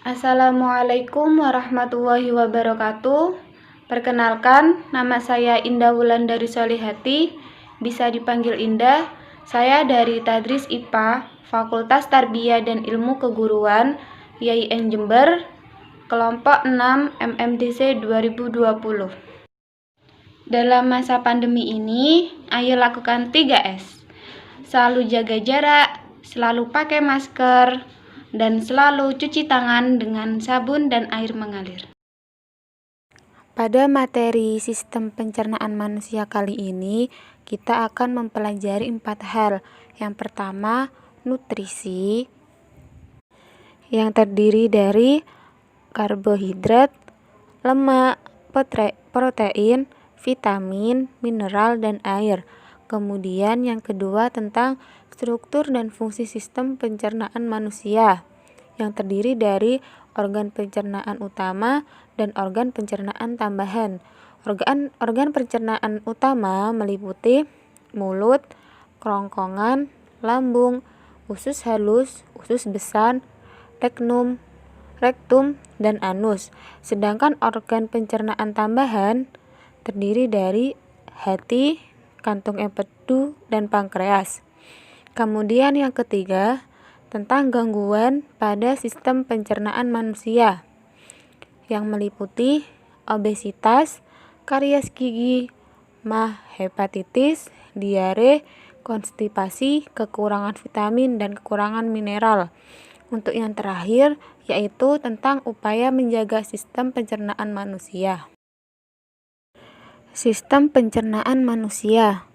Assalamualaikum warahmatullahi wabarakatuh. Perkenalkan, nama saya Indah Wulandari Solihati, bisa dipanggil Indah. Saya dari Tadris IPA, Fakultas Tarbiyah dan Ilmu Keguruan, YIN Jember, kelompok 6 MMDC 2020. Dalam masa pandemi ini, ayo lakukan 3S. Selalu jaga jarak, selalu pakai masker, dan selalu cuci tangan dengan sabun dan air mengalir. Pada materi sistem pencernaan manusia kali ini, kita akan mempelajari 4 hal. Yang pertama, nutrisi, yang terdiri dari karbohidrat, lemak, protein, vitamin, mineral, dan air. Kemudian yang kedua tentang struktur dan fungsi sistem pencernaan manusia, yang terdiri dari organ pencernaan utama dan organ pencernaan tambahan. Organ pencernaan utama meliputi mulut, kerongkongan, lambung, usus halus, usus besar, rektum, dan anus. Sedangkan organ pencernaan tambahan terdiri dari hati, kantung empedu, dan pankreas. Kemudian yang ketiga, tentang gangguan pada sistem pencernaan manusia, yang meliputi obesitas, karies gigi, MAH, hepatitis, diare, konstipasi, kekurangan vitamin, dan kekurangan mineral. Untuk yang terakhir, yaitu tentang upaya menjaga sistem pencernaan manusia. Sistem pencernaan manusia.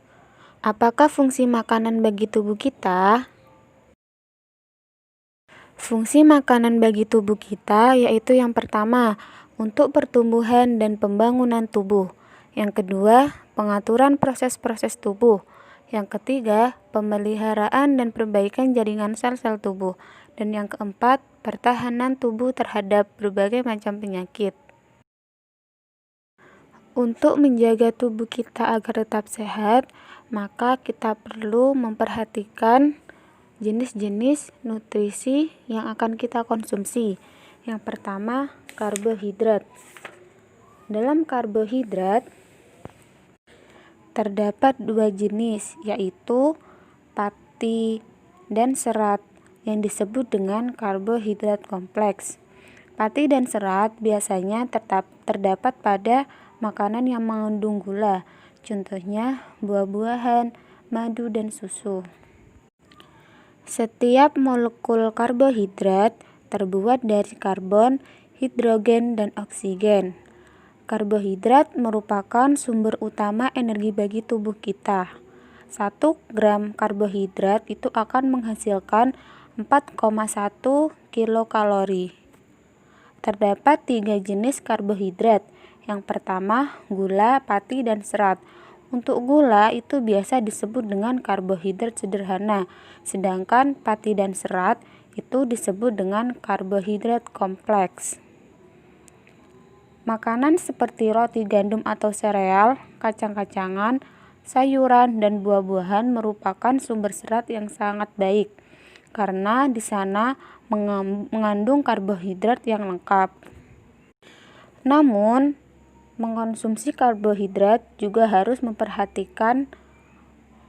Apakah fungsi makanan bagi tubuh kita? Fungsi makanan bagi tubuh kita yaitu yang pertama, untuk pertumbuhan dan pembangunan tubuh. Yang kedua, pengaturan proses-proses tubuh. Yang ketiga, pemeliharaan dan perbaikan jaringan sel-sel tubuh. Dan yang keempat, pertahanan tubuh terhadap berbagai macam penyakit. Untuk menjaga tubuh kita agar tetap sehat, maka kita perlu memperhatikan jenis-jenis nutrisi yang akan kita konsumsi. Yang pertama, karbohidrat. Dalam karbohidrat terdapat 2 jenis, yaitu pati dan serat, yang disebut dengan karbohidrat kompleks. Pati dan serat biasanya terdapat pada makanan yang mengandung gula, contohnya buah-buahan, madu, dan susu. Setiap molekul karbohidrat terbuat dari karbon, hidrogen, dan oksigen. Karbohidrat merupakan sumber utama energi bagi tubuh kita. 1 gram karbohidrat itu akan menghasilkan 4,1 kilokalori. Terdapat 3 jenis karbohidrat. Yang pertama, gula, pati, dan serat. Untuk gula itu biasa disebut dengan karbohidrat sederhana, sedangkan pati dan serat itu disebut dengan karbohidrat kompleks. Makanan seperti roti gandum atau sereal, kacang-kacangan, sayuran, dan buah-buahan merupakan sumber serat yang sangat baik, karena di sana mengandung karbohidrat yang lengkap. Namun, mengkonsumsi karbohidrat juga harus memperhatikan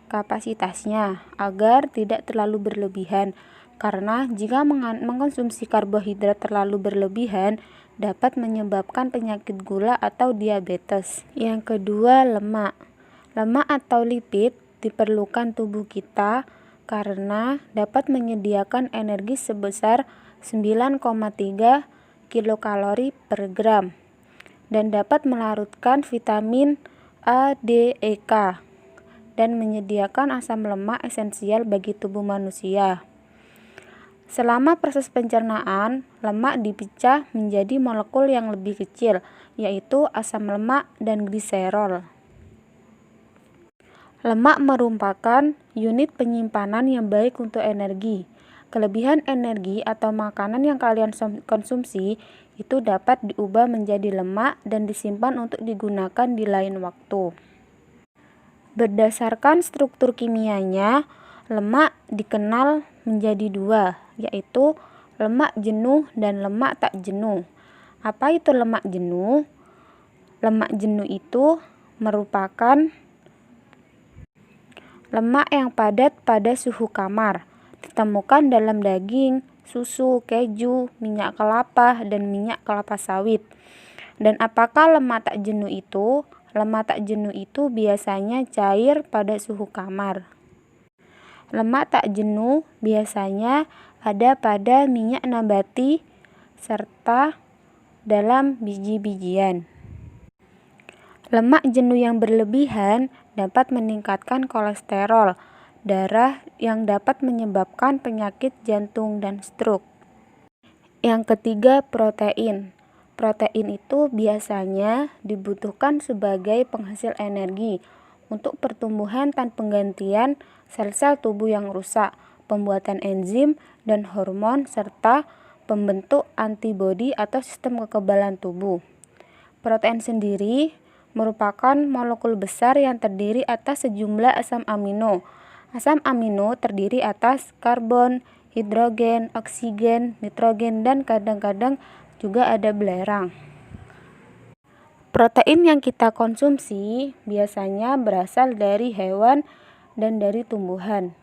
kapasitasnya agar tidak terlalu berlebihan, karena jika mengkonsumsi karbohidrat terlalu berlebihan dapat menyebabkan penyakit gula atau diabetes. Yang kedua, lemak. Lemak atau lipid diperlukan tubuh kita karena dapat menyediakan energi sebesar 9,3 kilokalori per gram dan dapat melarutkan vitamin A, D, E, K dan menyediakan asam lemak esensial bagi tubuh manusia. Selama proses pencernaan, lemak dipecah menjadi molekul yang lebih kecil, yaitu asam lemak dan gliserol. Lemak merupakan unit penyimpanan yang baik untuk energi. Kelebihan energi atau makanan yang kalian konsumsi itu dapat diubah menjadi lemak dan disimpan untuk digunakan di lain waktu. Berdasarkan struktur kimianya, lemak dikenal menjadi 2, yaitu lemak jenuh dan lemak tak jenuh. Apa itu lemak jenuh? Lemak jenuh itu merupakan lemak yang padat pada suhu kamar, ditemukan dalam daging, susu, keju, minyak kelapa, dan minyak kelapa sawit. Dan apakah lemak tak jenuh itu? Lemak tak jenuh itu biasanya cair pada suhu kamar. Lemak tak jenuh biasanya ada pada minyak nabati serta dalam biji-bijian. Lemak jenuh yang berlebihan dapat meningkatkan kolesterol darah yang dapat menyebabkan penyakit jantung dan stroke. Yang ketiga, protein. Protein itu biasanya dibutuhkan sebagai penghasil energi untuk pertumbuhan dan penggantian sel-sel tubuh yang rusak, pembuatan enzim dan hormon, serta pembentuk antibodi atau sistem kekebalan tubuh. Protein sendiri merupakan molekul besar yang terdiri atas sejumlah asam amino. Asam amino terdiri atas karbon, hidrogen, oksigen, nitrogen, dan kadang-kadang juga ada belerang. Protein yang kita konsumsi biasanya berasal dari hewan dan dari tumbuhan.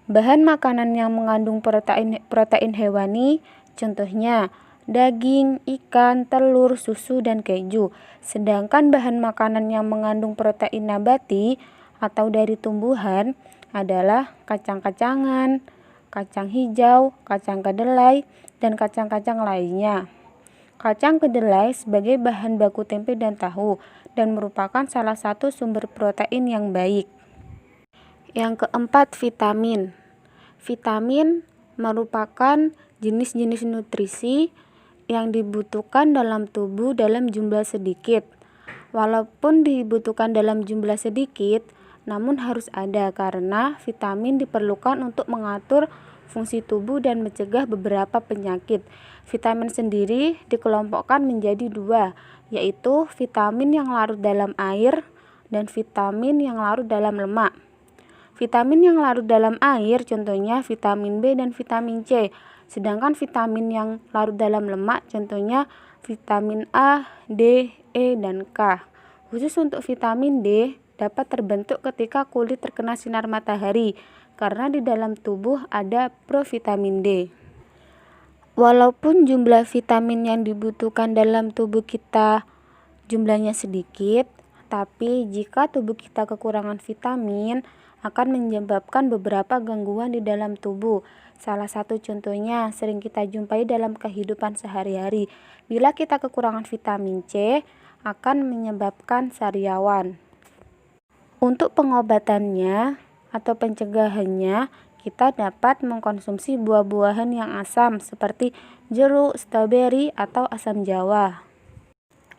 Bahan makanan yang mengandung protein hewani contohnya daging, ikan, telur, susu, dan keju. Sedangkan bahan makanan yang mengandung protein nabati atau dari tumbuhan adalah kacang-kacangan, kacang hijau, kacang kedelai, dan kacang-kacang lainnya. Kacang kedelai sebagai bahan baku tempe dan tahu dan merupakan salah satu sumber protein yang baik. Yang keempat, vitamin. Vitamin merupakan jenis-jenis nutrisi yang dibutuhkan dalam tubuh dalam jumlah sedikit. Walaupun dibutuhkan dalam jumlah sedikit, namun harus ada karena vitamin diperlukan untuk mengatur fungsi tubuh dan mencegah beberapa penyakit. Vitamin sendiri dikelompokkan menjadi dua, yaitu vitamin yang larut dalam air dan vitamin yang larut dalam lemak. Vitamin yang larut dalam air contohnya vitamin B dan vitamin C, sedangkan vitamin yang larut dalam lemak contohnya vitamin A, D, E, dan K. Khusus untuk vitamin D dapat terbentuk ketika kulit terkena sinar matahari karena di dalam tubuh ada provitamin D. Walaupun jumlah vitamin yang dibutuhkan dalam tubuh kita jumlahnya sedikit, tapi jika tubuh kita kekurangan vitamin akan menyebabkan beberapa gangguan di dalam tubuh. Salah satu contohnya sering kita jumpai dalam kehidupan sehari-hari. Bila kita kekurangan vitamin C, akan menyebabkan sariawan. Untuk pengobatannya atau pencegahannya, kita dapat mengkonsumsi buah-buahan yang asam seperti jeruk, stroberi, atau asam jawa.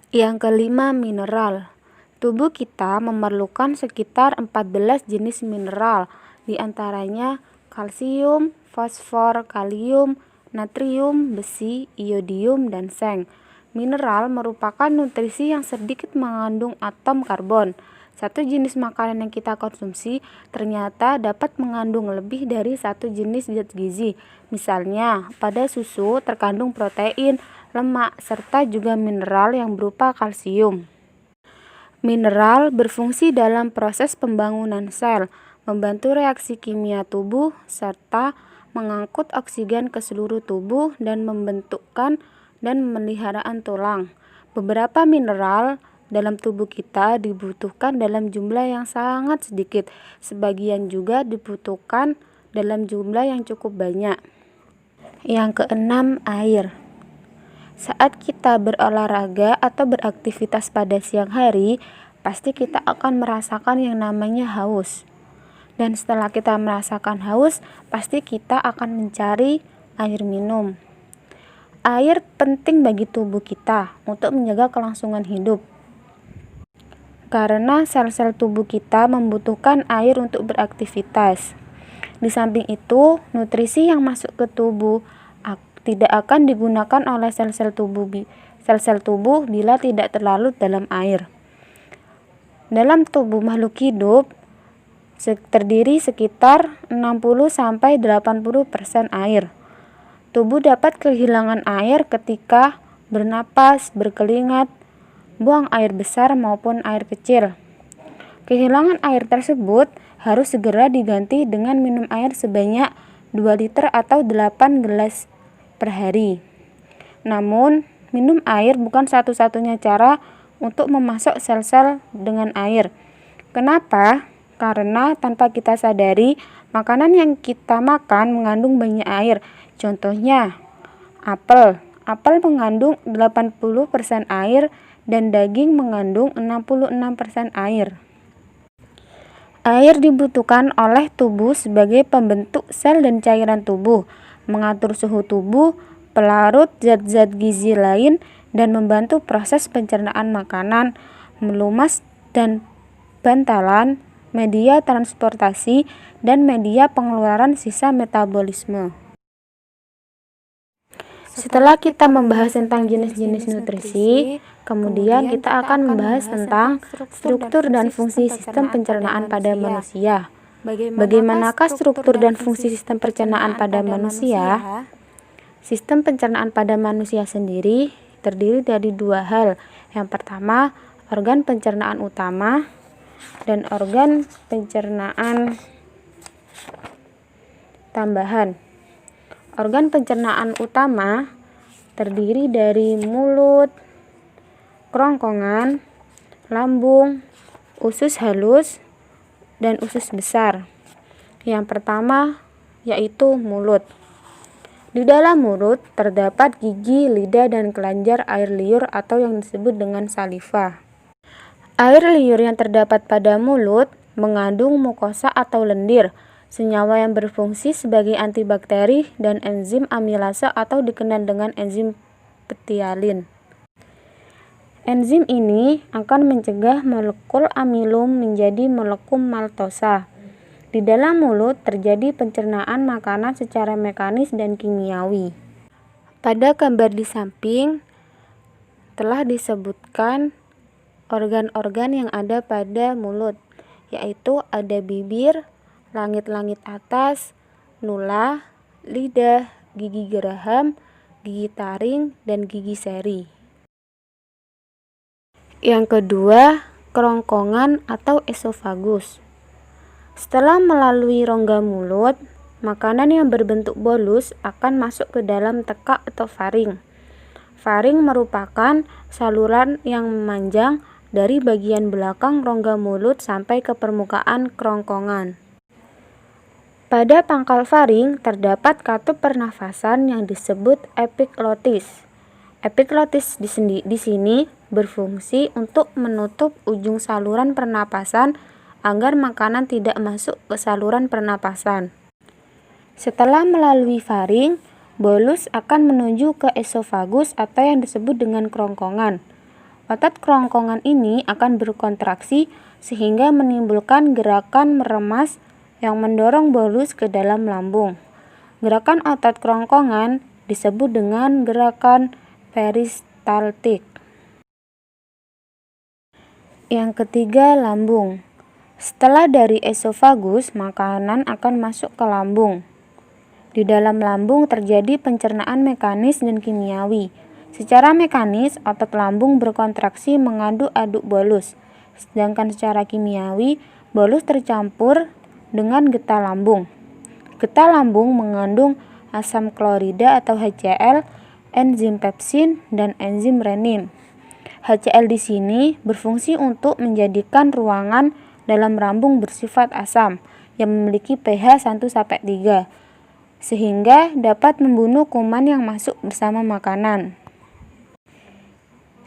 Yang kelima, mineral. Tubuh kita memerlukan sekitar 14 jenis mineral, di antaranya kalsium, fosfor, kalium, natrium, besi, iodium, dan seng. Mineral merupakan nutrisi yang sedikit mengandung atom karbon. Satu jenis makanan yang kita konsumsi ternyata dapat mengandung lebih dari satu jenis zat gizi. Misalnya, pada susu terkandung protein, lemak, serta juga mineral yang berupa kalsium. Mineral berfungsi dalam proses pembangunan sel, membantu reaksi kimia tubuh, serta mengangkut oksigen ke seluruh tubuh dan membentukkan dan pemeliharaan tulang. Beberapa mineral dalam tubuh kita dibutuhkan dalam jumlah yang sangat sedikit, sebagian juga dibutuhkan dalam jumlah yang cukup banyak. Yang keenam, air. Saat kita berolahraga atau beraktivitas pada siang hari, pasti kita akan merasakan yang namanya haus. Dan setelah kita merasakan haus, pasti kita akan mencari air minum. Air penting bagi tubuh kita untuk menjaga kelangsungan hidup. Karena sel-sel tubuh kita membutuhkan air untuk beraktivitas. Di samping itu, nutrisi yang masuk ke tubuh tidak akan digunakan oleh sel-sel tubuh bila tidak terlarut dalam air. Dalam tubuh makhluk hidup, terdiri sekitar 60-80% air. Tubuh dapat kehilangan air ketika bernapas, berkeringat, buang air besar maupun air kecil. Kehilangan air tersebut harus segera diganti dengan minum air sebanyak 2 liter atau 8 gelas per hari. Namun, minum air bukan satu-satunya cara untuk memasok sel-sel dengan air. Kenapa? Karena tanpa kita sadari, makanan yang kita makan mengandung banyak air. Contohnya, apel. Apel mengandung 80% air dan daging mengandung 66% air. Air dibutuhkan oleh tubuh sebagai pembentuk sel dan cairan tubuh, mengatur suhu tubuh, pelarut zat-zat gizi lain, dan membantu proses pencernaan makanan, melumas dan bantalan, media transportasi, dan media pengeluaran sisa metabolisme. Setelah kita membahas tentang jenis-jenis nutrisi, kemudian kita akan membahas tentang struktur dan fungsi sistem pencernaan pada manusia. Bagaimanakah struktur dan fungsi sistem pencernaan pada manusia? Sistem pencernaan pada manusia sendiri terdiri dari dua hal. Yang pertama, organ pencernaan utama dan organ pencernaan tambahan. Organ pencernaan utama terdiri dari mulut, kerongkongan, lambung, usus halus, dan usus besar. Yang pertama yaitu mulut. Di dalam mulut terdapat gigi, lidah, dan kelenjar air liur atau yang disebut dengan saliva. Air liur yang terdapat pada mulut mengandung mukosa atau lendir, senyawa yang berfungsi sebagai antibakteri dan enzim amilase atau dikenal dengan enzim ptialin. Enzim ini akan mencegah molekul amilum menjadi molekul maltosa. Di dalam mulut terjadi pencernaan makanan secara mekanis dan kimiawi. Pada gambar di samping telah disebutkan organ-organ yang ada pada mulut, yaitu ada bibir, langit-langit atas, nula, lidah, gigi geraham, gigi taring, dan gigi seri. Yang kedua, kerongkongan atau esofagus. Setelah melalui rongga mulut, makanan yang berbentuk bolus akan masuk ke dalam tekak atau faring. Faring merupakan saluran yang memanjang dari bagian belakang rongga mulut sampai ke permukaan kerongkongan. Pada pangkal faring terdapat katup pernafasan yang disebut epiglotis. Epiglotis di sini berfungsi untuk menutup ujung saluran pernapasan agar makanan tidak masuk ke saluran pernapasan. Setelah melalui faring, bolus akan menuju ke esofagus atau yang disebut dengan kerongkongan. Otot kerongkongan ini akan berkontraksi sehingga menimbulkan gerakan meremas yang mendorong bolus ke dalam lambung. Gerakan otot kerongkongan disebut dengan gerakan peristaltik. Yang ketiga, lambung. Setelah dari esofagus, makanan akan masuk ke lambung. Di dalam lambung terjadi pencernaan mekanis dan kimiawi. Secara mekanis, otot lambung berkontraksi mengaduk-aduk bolus, sedangkan secara kimiawi, bolus tercampur dengan getah lambung. Getah lambung mengandung asam klorida atau HCl, enzim pepsin, dan enzim renin. HCl di sini berfungsi untuk menjadikan ruangan dalam lambung bersifat asam yang memiliki pH 1-3 sehingga dapat membunuh kuman yang masuk bersama makanan.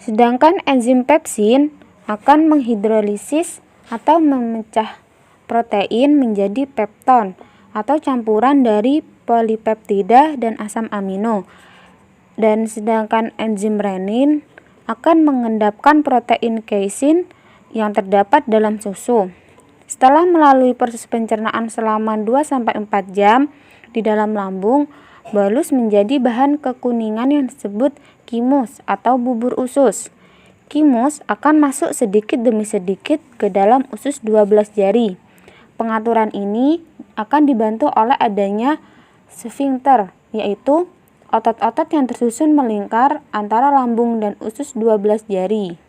Sedangkan enzim pepsin akan menghidrolisis atau memecah protein menjadi pepton atau campuran dari polipeptida dan asam amino. Dan sedangkan enzim renin akan mengendapkan protein keisin yang terdapat dalam susu. Setelah melalui proses pencernaan selama 2-4 jam di dalam lambung, bolus menjadi bahan kekuningan yang disebut kimus atau bubur usus. Kimus akan masuk sedikit demi sedikit ke dalam usus 12 jari. Pengaturan ini akan dibantu oleh adanya sfinkter, yaitu otot-otot yang tersusun melingkar antara lambung dan usus 12 jari.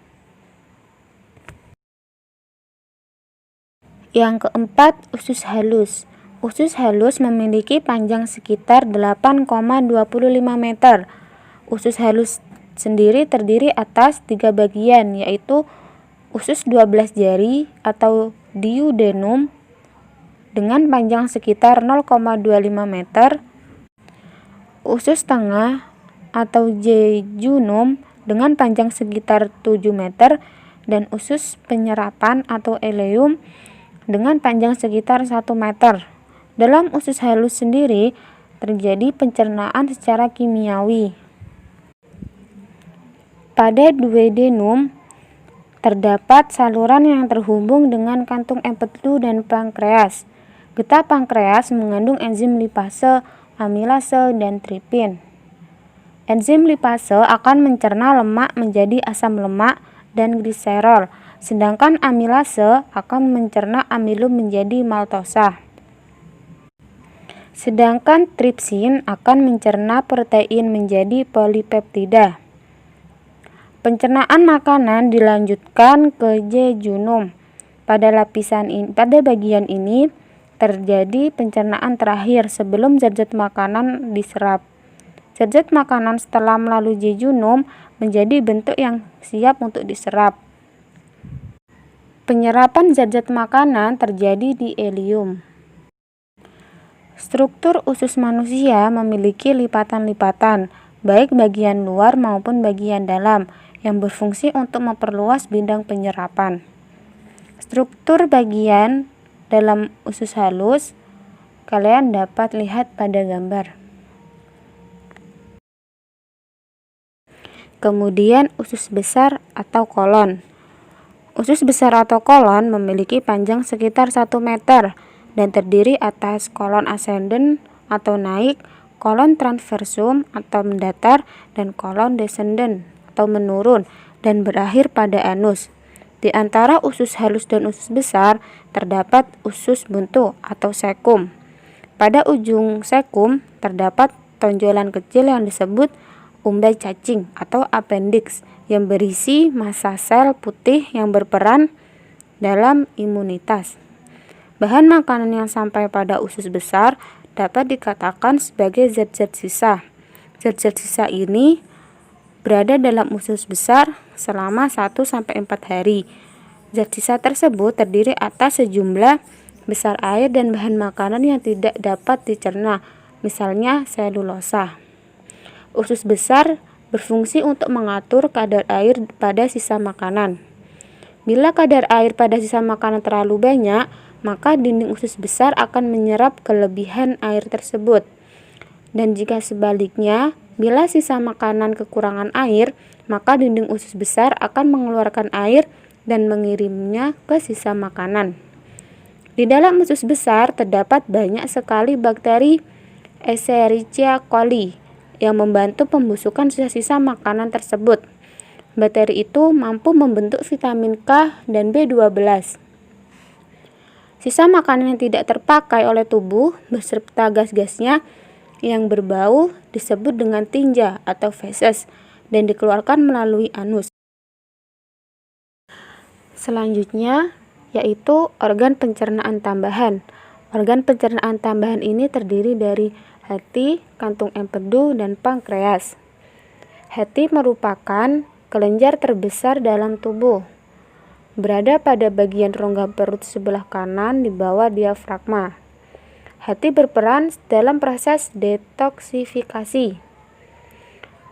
Yang keempat, usus halus. Usus halus memiliki panjang sekitar 8,25 meter. Usus halus sendiri terdiri atas 3 bagian, yaitu usus 12 jari atau duodenum dengan panjang sekitar 0,25 meter, usus tengah atau jejunum dengan panjang sekitar 7 meter, dan usus penyerapan atau ileum dengan panjang sekitar 1 meter. Dalam usus halus sendiri terjadi pencernaan secara kimiawi. Pada duodenum terdapat saluran yang terhubung dengan kantung empedu dan pankreas. Getah pankreas mengandung enzim lipase, amilase, dan tripin. Enzim lipase akan mencerna lemak menjadi asam lemak dan gliserol, sedangkan amilase akan mencerna amilum menjadi maltosa. Sedangkan tripsin akan mencerna protein menjadi polipeptida. Pencernaan makanan dilanjutkan ke jejunum. Pada bagian ini terjadi pencernaan terakhir sebelum zat-zat makanan diserap. Zat-zat makanan setelah melalui jejunum menjadi bentuk yang siap untuk diserap. Penyerapan zat-zat makanan terjadi di ileum. Struktur usus manusia memiliki lipatan-lipatan, baik bagian luar maupun bagian dalam, yang berfungsi untuk memperluas bidang penyerapan. Struktur bagian dalam usus halus kalian dapat lihat pada gambar. Kemudian usus besar atau kolon. Usus besar atau kolon memiliki panjang sekitar 1 meter dan terdiri atas kolon ascendent atau naik, kolon transversum atau mendatar, dan kolon descendent atau menurun, dan berakhir pada anus. Di antara usus halus dan usus besar terdapat usus buntu atau sekum. Pada ujung sekum terdapat tonjolan kecil yang disebut umbai cacing atau appendix yang berisi massa sel putih yang berperan dalam imunitas. Bahan makanan yang sampai pada usus besar dapat dikatakan sebagai zat-zat sisa. Zat-zat sisa ini berada dalam usus besar selama 1-4 hari. Zat sisa tersebut terdiri atas sejumlah besar air dan bahan makanan yang tidak dapat dicerna, misalnya selulosa. Usus besar berfungsi untuk mengatur kadar air pada sisa makanan. Bila kadar air pada sisa makanan terlalu banyak, maka dinding usus besar akan menyerap kelebihan air tersebut. Dan jika sebaliknya, bila sisa makanan kekurangan air, maka dinding usus besar akan mengeluarkan air dan mengirimnya ke sisa makanan. Di dalam usus besar terdapat banyak sekali bakteri Escherichia coli yang membantu pembusukan sisa-sisa makanan tersebut. Bakteri itu mampu membentuk vitamin K dan B12. Sisa makanan yang tidak terpakai oleh tubuh beserta gas-gasnya yang berbau disebut dengan tinja atau feses dan dikeluarkan melalui anus. Selanjutnya yaitu organ pencernaan tambahan. Organ pencernaan tambahan ini terdiri dari hati, kantung empedu, dan pankreas. Hati merupakan kelenjar terbesar dalam tubuh. Berada pada bagian rongga perut sebelah kanan di bawah diafragma. Hati berperan dalam proses detoksifikasi.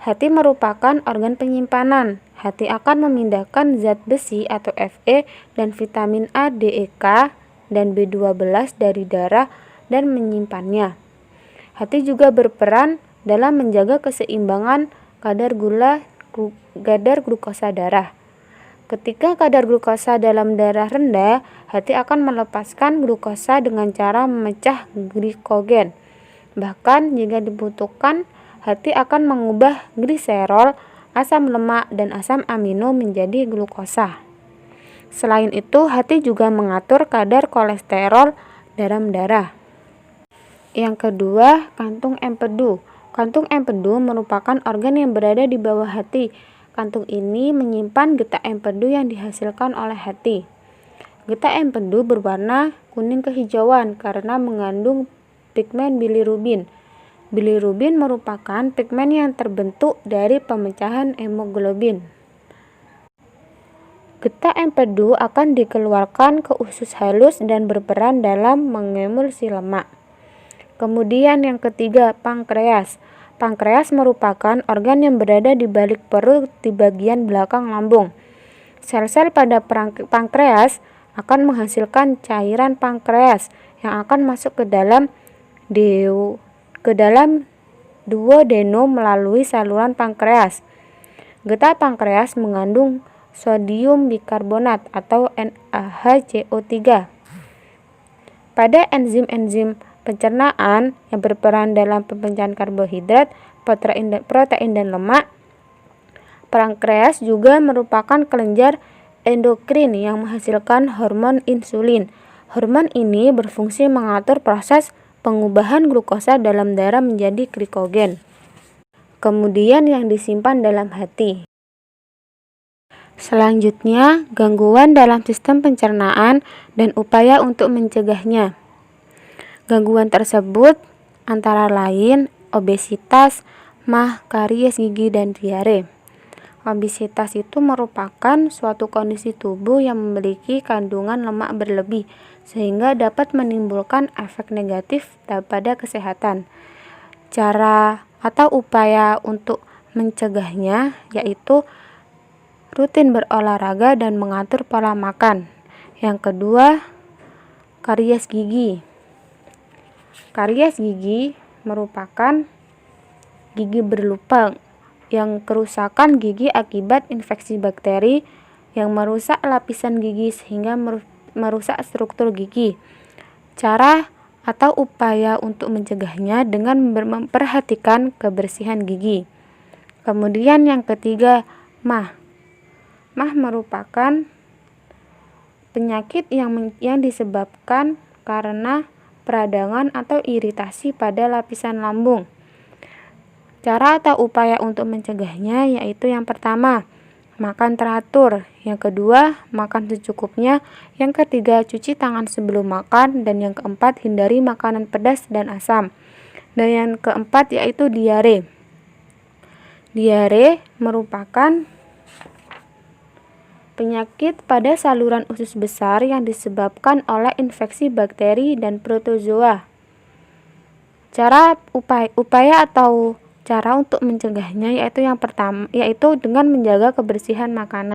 Hati merupakan organ penyimpanan. Hati akan memindahkan zat besi atau Fe dan vitamin A, D, E, K, dan B12 dari darah dan menyimpannya. Hati juga berperan dalam menjaga keseimbangan kadar glukosa darah. Ketika kadar glukosa dalam darah rendah, hati akan melepaskan glukosa dengan cara memecah glikogen. Bahkan jika dibutuhkan, hati akan mengubah gliserol, asam lemak, dan asam amino menjadi glukosa. Selain itu, hati juga mengatur kadar kolesterol, dalam darah. Yang kedua, kantung empedu. Kantung empedu merupakan organ yang berada di bawah hati. Kantung ini menyimpan getah empedu yang dihasilkan oleh hati. Getah empedu berwarna kuning kehijauan karena mengandung pigmen bilirubin. Bilirubin merupakan pigmen yang terbentuk dari pemecahan hemoglobin. Getah empedu akan dikeluarkan ke usus halus dan berperan dalam mengemulsi lemak. Kemudian yang ketiga, pankreas. Pankreas merupakan organ yang berada di balik perut di bagian belakang lambung. Sel-sel pada pankreas akan menghasilkan cairan pankreas yang akan masuk ke dalam duodenum melalui saluran pankreas. Getah pankreas mengandung sodium bikarbonat atau NaHCO3. Pada enzim-enzim pencernaan yang berperan dalam pemecahan karbohidrat, protein dan lemak, pankreas juga merupakan kelenjar endokrin yang menghasilkan hormon insulin. Hormon ini berfungsi mengatur proses pengubahan glukosa dalam darah menjadi glikogen. Kemudian yang disimpan dalam hati. Selanjutnya, gangguan dalam sistem pencernaan dan upaya untuk mencegahnya. Gangguan tersebut antara lain obesitas, MAH, karies gigi, dan diare. Obesitas itu merupakan suatu kondisi tubuh yang memiliki kandungan lemak berlebih sehingga dapat menimbulkan efek negatif pada kesehatan. Cara atau upaya untuk mencegahnya yaitu rutin berolahraga dan mengatur pola makan. Yang kedua, karies gigi. Karies gigi merupakan gigi berlubang yang kerusakan gigi akibat infeksi bakteri yang merusak lapisan gigi sehingga merusak struktur gigi. Cara atau upaya untuk mencegahnya dengan memperhatikan kebersihan gigi. Kemudian yang ketiga, MAH. MAH merupakan penyakit yang disebabkan karena peradangan atau iritasi pada lapisan lambung. Cara atau upaya untuk mencegahnya yaitu yang pertama, makan teratur. Yang kedua, makan secukupnya. Yang ketiga, cuci tangan sebelum makan. Dan yang keempat, hindari makanan pedas dan asam. Dan yang keempat yaitu diare. Diare merupakan penyakit pada saluran usus besar yang disebabkan oleh infeksi bakteri dan protozoa. Upaya atau cara untuk mencegahnya yaitu yang pertama yaitu dengan menjaga kebersihan makanan.